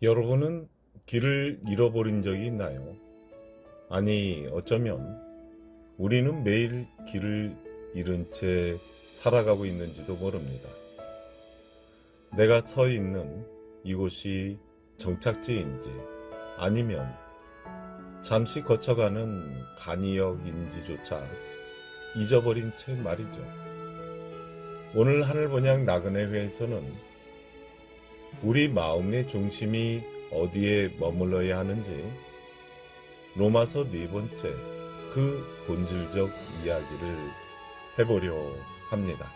여러분은 길을 잃어버린 적이 있나요? 아니, 어쩌면 우리는 매일 길을 잃은 채 살아가고 있는지도 모릅니다. 내가 서 있는 이곳이 정착지인지 아니면 잠시 거쳐가는 간이역인지조차 잊어버린 채 말이죠. 오늘 하늘번양 나그네회에서는 우리 마음의 중심이 어디에 머물러야 하는지 로마서 4번째 그 본질적 이야기를 해보려 합니다.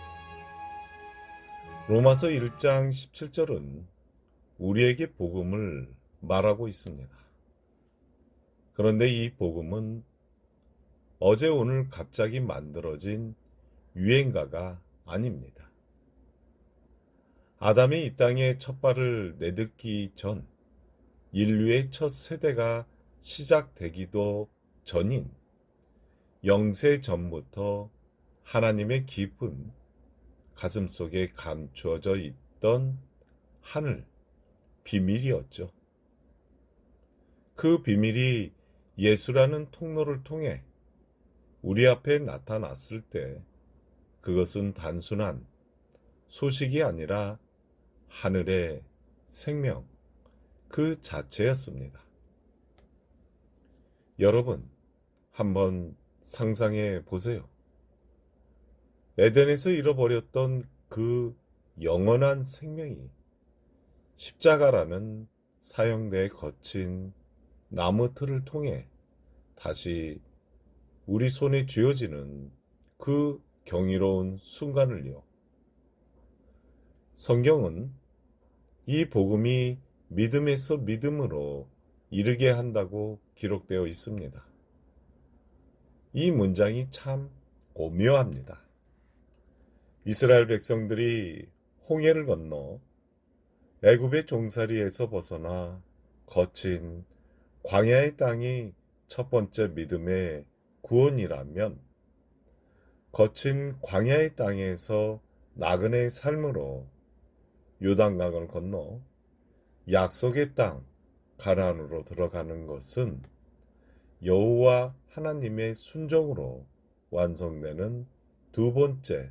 로마서 1장 17절은 우리에게 복음을 말하고 있습니다. 그런데 이 복음은 어제 오늘 갑자기 만들어진 유행가가 아닙니다. 아담이 이 땅에 첫 발을 내딛기 전 인류의 첫 세대가 시작되기도 전인 영세 전부터 하나님의 깊은 가슴 속에 감추어져 있던 하늘 비밀이었죠. 그 비밀이 예수라는 통로를 통해 우리 앞에 나타났을 때 그것은 단순한 소식이 아니라 하늘의 생명 그 자체였습니다. 여러분, 한번 상상해 보세요. 에덴에서 잃어버렸던 그 영원한 생명이 십자가라는 사형대에 거친 나무 틀을 통해 다시 우리 손에 쥐어지는 그 경이로운 순간을요. 성경은 이 복음이 믿음에서 믿음으로 이르게 한다고 기록되어 있습니다. 이 문장이 참 오묘합니다. 이스라엘 백성들이 홍해를 건너 애굽의 종살이에서 벗어나 거친 광야의 땅이 첫 번째 믿음의 구원이라면 거친 광야의 땅에서 나그네의 삶으로 요단강을 건너 약속의 땅 가나안으로 들어가는 것은 여호와 하나님의 순종으로 완성되는 두 번째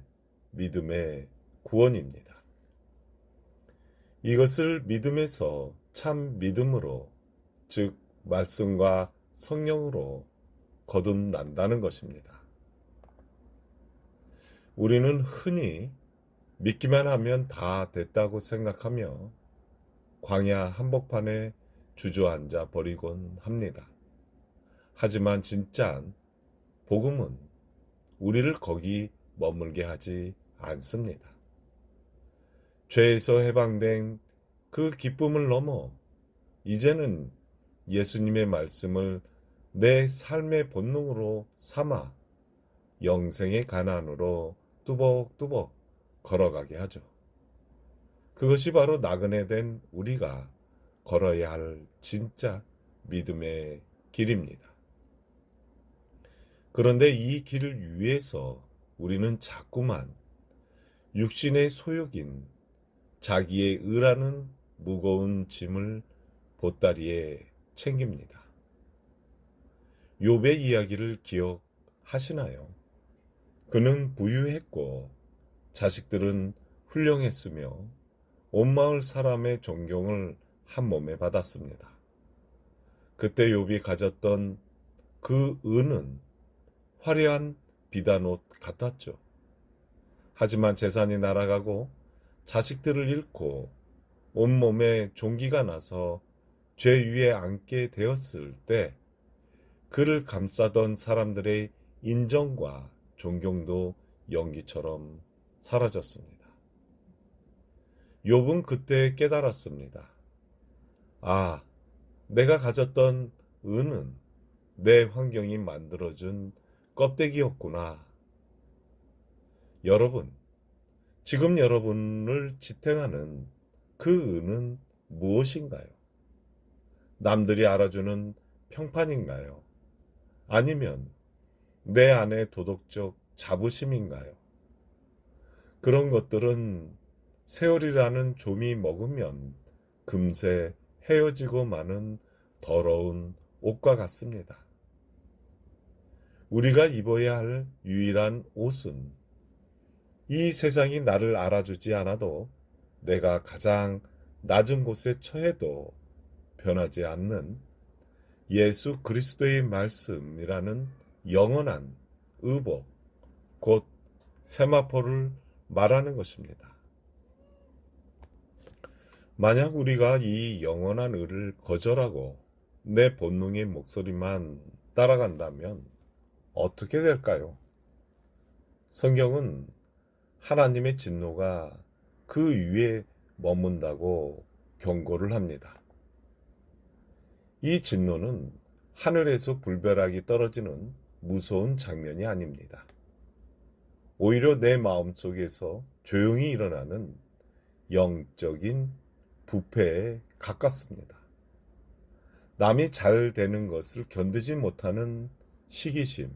믿음의 구원입니다. 이것을 믿음에서 참 믿음으로, 즉 말씀과 성령으로 거듭난다는 것입니다. 우리는 흔히 믿기만 하면 다 됐다고 생각하며 광야 한복판에 주저앉아 버리곤 합니다. 하지만 진짜 복음은 우리를 거기 머물게 하지 않습니다. 죄에서 해방된 그 기쁨을 넘어 이제는 예수님의 말씀을 내 삶의 본능으로 삼아 영생의 가난으로 뚜벅뚜벅 걸어가게 하죠. 그것이 바로 나그네 된 우리가 걸어야 할 진짜 믿음의 길입니다. 그런데 이 길을 위해서 우리는 자꾸만 육신의 소욕인 자기의 의라는 무거운 짐을 보따리에 챙깁니다. 욥의 이야기를 기억하시나요? 그는 부유했고 자식들은 훌륭했으며 온 마을 사람의 존경을 한 몸에 받았습니다. 그때 욥이 가졌던 그 은은 화려한 비단옷 같았죠. 하지만 재산이 날아가고 자식들을 잃고 온몸에 종기가 나서 죄 위에 앉게 되었을 때 그를 감싸던 사람들의 인정과 존경도 연기처럼 사라졌습니다. 욥은 그때 깨달았습니다. 아, 내가 가졌던 은은 내 환경이 만들어준 껍데기였구나. 여러분, 지금 여러분을 지탱하는 그 은은 무엇인가요? 남들이 알아주는 평판인가요? 아니면 내 안의 도덕적 자부심인가요? 그런 것들은 세월이라는 좀이 먹으면 금세 헤어지고 마는 더러운 옷과 같습니다. 우리가 입어야 할 유일한 옷은 이 세상이 나를 알아주지 않아도 내가 가장 낮은 곳에 처해도 변하지 않는 예수 그리스도의 말씀이라는 영원한 의복, 곧 세마포를 말하는 것입니다. 만약 우리가 이 영원한 의를 거절하고 내 본능의 목소리만 따라간다면 어떻게 될까요? 성경은 하나님의 진노가 그 위에 머문다고 경고를 합니다. 이 진노는 하늘에서 불벼락이 떨어지는 무서운 장면이 아닙니다. 오히려 내 마음속에서 조용히 일어나는 영적인 부패에 가깝습니다. 남이 잘 되는 것을 견디지 못하는 시기심,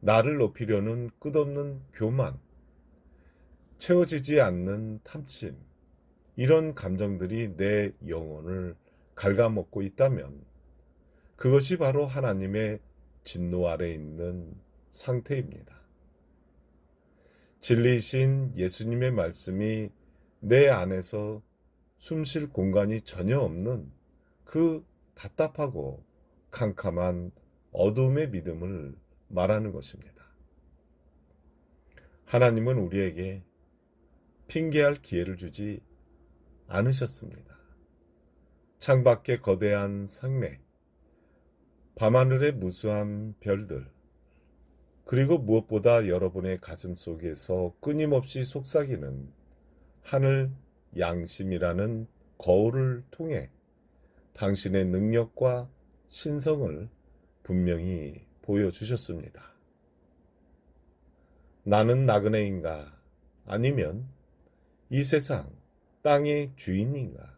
나를 높이려는 끝없는 교만, 채워지지 않는 탐심, 이런 감정들이 내 영혼을 갉아먹고 있다면 그것이 바로 하나님의 진노 아래 있는 상태입니다. 진리이신 예수님의 말씀이 내 안에서 숨쉴 공간이 전혀 없는 그 답답하고 캄캄한 어둠의 믿음을 말하는 것입니다. 하나님은 우리에게 핑계할 기회를 주지 않으셨습니다. 창밖의 거대한 상매, 밤하늘의 무수한 별들, 그리고 무엇보다 여러분의 가슴 속에서 끊임없이 속삭이는 하늘 양심이라는 거울을 통해 당신의 능력과 신성을 분명히 보여주셨습니다. 나는 나그네인가? 아니면 이 세상 땅의 주인인가?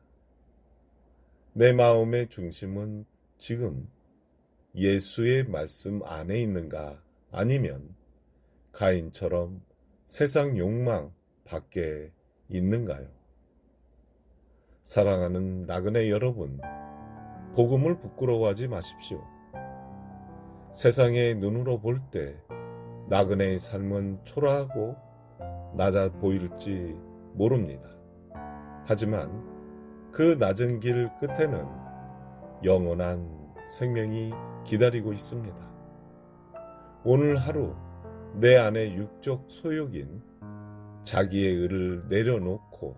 내 마음의 중심은 지금 예수의 말씀 안에 있는가? 아니면 가인처럼 세상 욕망 밖에 있는가요? 사랑하는 나그네 여러분, 복음을 부끄러워하지 마십시오. 세상의 눈으로 볼 때 나그네의 삶은 초라하고 낮아 보일지 모릅니다. 하지만 그 낮은 길 끝에는 영원한 생명이 기다리고 있습니다. 오늘 하루 내 안의 육적 소욕인 자기의 의를 내려놓고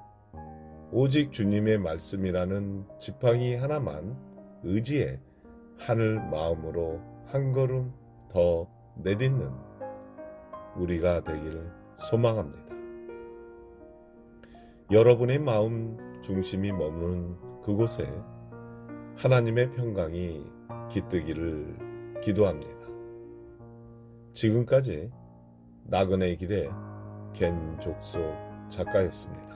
오직 주님의 말씀이라는 지팡이 하나만 의지해 하늘 마음으로 한 걸음 더 내딛는 우리가 되길 소망합니다. 여러분의 마음 중심이 머무는 그곳에 하나님의 평강이 깃들기를 기도합니다. 지금까지 나그네 길의 겐 족속 작가였습니다.